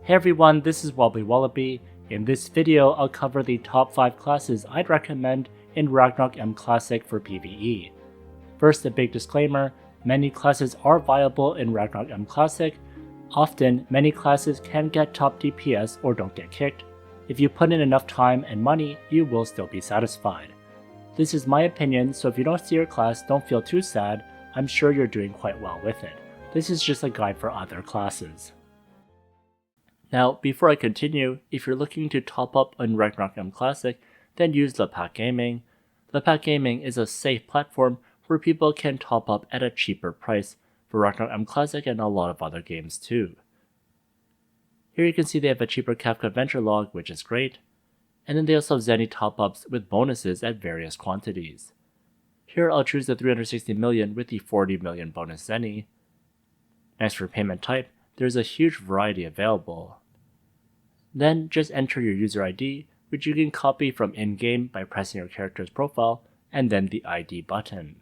Hey everyone, this is Wobbly Wallaby. In this video, I'll cover the top 5 classes I'd recommend in Ragnarok M Classic for PvE. First, a big disclaimer, many classes are viable in Ragnarok M Classic. Often, many classes can get top DPS or don't get kicked. If you put in enough time and money, you will still be satisfied. This is my opinion, so if you don't see your class, don't feel too sad. I'm sure you're doing quite well with it. This is just a guide for other classes. Now, before I continue, if you're looking to top up on Ragnarok M Classic, then use Lapakgaming. Lapakgaming is a safe platform where people can top up at a cheaper price for Ragnarok M Classic and a lot of other games too. Here you can see they have a cheaper Kafka Adventure log, which is great, and then they also have Zeny top-ups with bonuses at various quantities. Here I'll choose the 360 million with the 40 million bonus Zeny. Next, for payment type, there's a huge variety available. Then just enter your user ID, which you can copy from in-game by pressing your character's profile and then the ID button.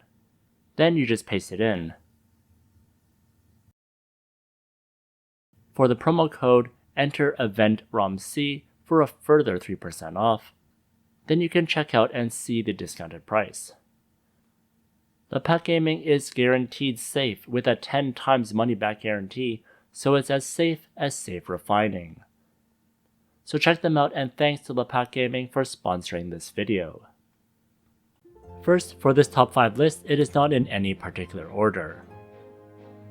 Then you just paste it in. For the promo code, enter event ROMC for a further 3% off. Then you can check out and see the discounted price. Lapakgaming is guaranteed safe with a 10 times money back guarantee, so it's as safe refining. So check them out, and thanks to Lapakgaming for sponsoring this video. First, for this top 5 list, it is not in any particular order.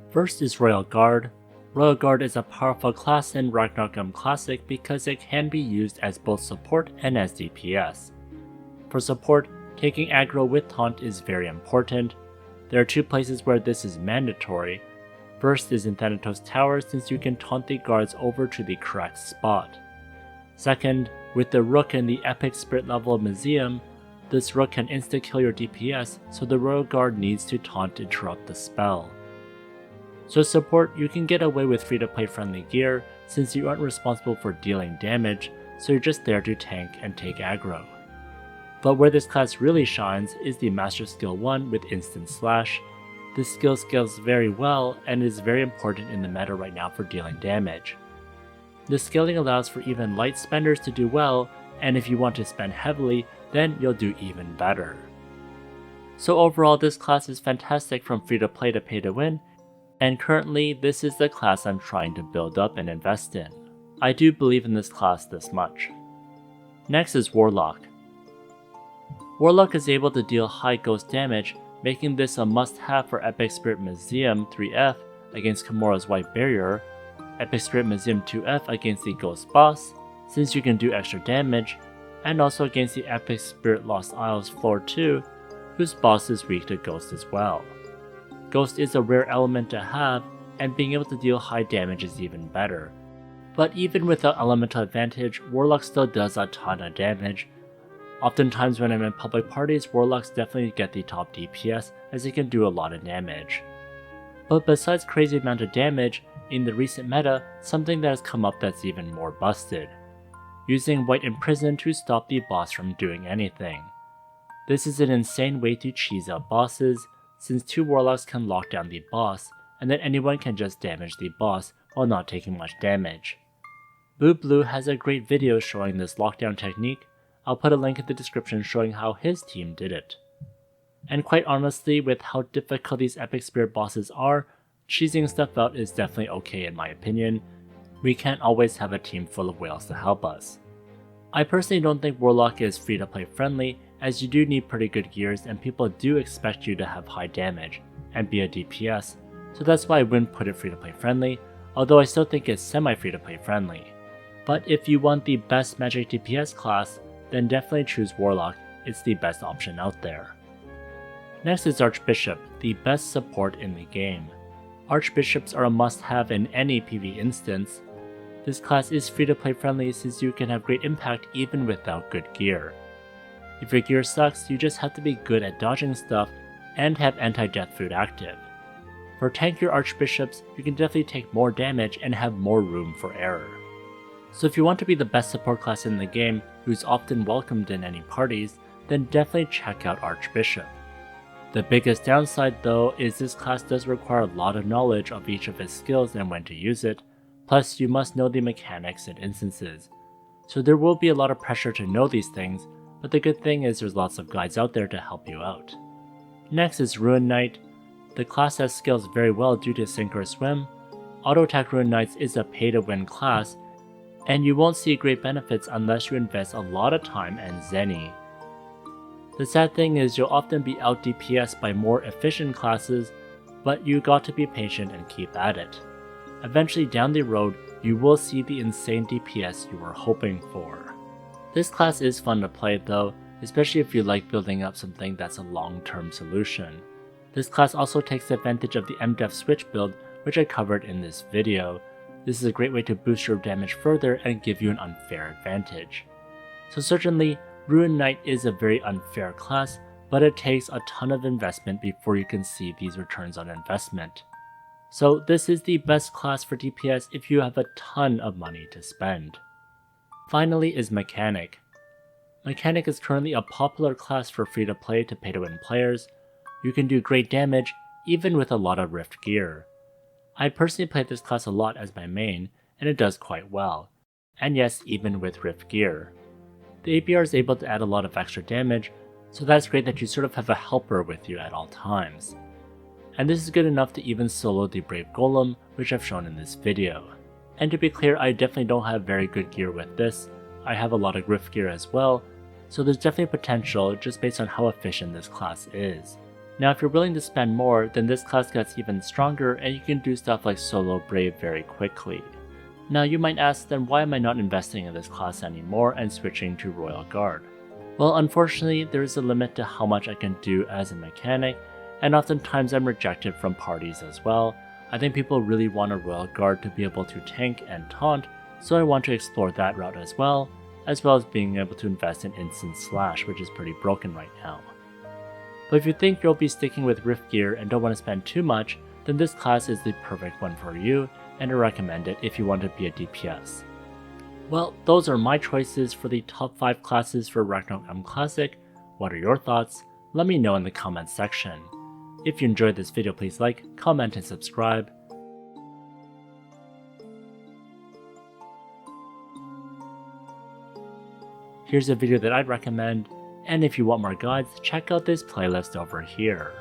First is Royal Guard. Royal Guard is a powerful class in Ragnarok M Classic because it can be used as both support and as DPS. For support, taking aggro with taunt is very important. There are 2 places where this is mandatory. First is in Thanatos Tower, since you can taunt the guards over to the correct spot. Second, with the Rook in the Epic Spirit level Museum, this Rook can insta-kill your DPS, so the Royal Guard needs to taunt to interrupt the spell. So support, you can get away with free-to-play friendly gear since you aren't responsible for dealing damage, so you're just there to tank and take aggro. But where this class really shines is the Master Skill 1 with Instant Slash. This skill scales very well and is very important in the meta right now for dealing damage. The scaling allows for even light spenders to do well, and if you want to spend heavily, then you'll do even better. So overall, this class is fantastic from free-to-play to pay-to-win, and currently this is the class I'm trying to build up and invest in. I do believe in this class this much. Next is Warlock. Warlock is able to deal high ghost damage, making this a must-have for Epic Spirit Museum 3F against Kimura's White Barrier, Epic Spirit Museum 2F against the Ghost Boss, since you can do extra damage, and also against the Epic Spirit Lost Isles Floor 2, whose boss is weak to Ghost as well. Ghost is a rare element to have, and being able to deal high damage is even better. But even without elemental advantage, Warlock still does a ton of damage. Oftentimes when I'm in public parties, Warlocks definitely get the top DPS as it can do a lot of damage. But besides crazy amount of damage, in the recent meta, something that has come up that's even more busted. Using White Imprison to stop the boss from doing anything. This is an insane way to cheese out bosses, since 2 Warlocks can lock down the boss, and then anyone can just damage the boss while not taking much damage. Blue has a great video showing this lockdown technique. I'll put a link in the description showing how his team did it. And quite honestly, with how difficult these Epic Spirit bosses are, cheesing stuff out is definitely okay in my opinion. We can't always have a team full of whales to help us. I personally don't think Warlock is free to play friendly, as you do need pretty good gears and people do expect you to have high damage and be a DPS, so that's why I wouldn't put it free to play friendly, although I still think it's semi free to play friendly. But if you want the best magic DPS class, then definitely choose Warlock, it's the best option out there. Next is Archbishop, the best support in the game. Archbishops are a must-have in any PvE instance. This class is free to play friendly since you can have great impact even without good gear. If your gear sucks, you just have to be good at dodging stuff and have anti-death food active. For tankier Archbishops, you can definitely take more damage and have more room for error. So if you want to be the best support class in the game, who's often welcomed in any parties, then definitely check out Archbishop. The biggest downside though is this class does require a lot of knowledge of each of its skills and when to use it, Plus, you must know the mechanics and instances. So there will be a lot of pressure to know these things, but the good thing is there's lots of guides out there to help you out. Next is Ruin Knight. The class has scales very well due to Sink or Swim. Auto Attack Ruin Knights is a pay-to-win class, and you won't see great benefits unless you invest a lot of time and Zeny. The sad thing is you'll often be out DPS by more efficient classes, but you got to be patient and keep at it. Eventually down the road, you will see the insane DPS you were hoping for. This class is fun to play though, especially if you like building up something that's a long-term solution. This class also takes advantage of the MDef switch build, which I covered in this video. This is a great way to boost your damage further and give you an unfair advantage. So certainly, Ruin Knight is a very unfair class, but it takes a ton of investment before you can see these returns on investment. So this is the best class for DPS if you have a ton of money to spend. Finally is Mechanic. Mechanic is currently a popular class for free-to-play to pay-to-win players. You can do great damage, even with a lot of Rift gear. I personally play this class a lot as my main, and it does quite well. And yes, even with Rift gear. The APR is able to add a lot of extra damage, so that's great that you sort of have a helper with you at all times. And this is good enough to even solo the Brave Golem, which I've shown in this video. And to be clear, I definitely don't have very good gear with this. I have a lot of Rift gear as well, so there's definitely potential just based on how efficient this class is. Now if you're willing to spend more, then this class gets even stronger and you can do stuff like solo Brave very quickly. Now you might ask, then why am I not investing in this class anymore and switching to Royal Guard? Well, unfortunately, there is a limit to how much I can do as a mechanic, and oftentimes I'm rejected from parties as well. I think people really want a Royal Guard to be able to tank and taunt, so I want to explore that route as well as being able to invest in Instant Slash, which is pretty broken right now. But if you think you'll be sticking with Rift gear and don't want to spend too much, then this class is the perfect one for you, and I recommend it if you want to be a DPS. Well, those are my choices for the top 5 classes for Ragnarok M Classic. What are your thoughts? Let me know in the comments section. If you enjoyed this video, please like, comment, and subscribe. Here's a video that I'd recommend, and if you want more guides, check out this playlist over here.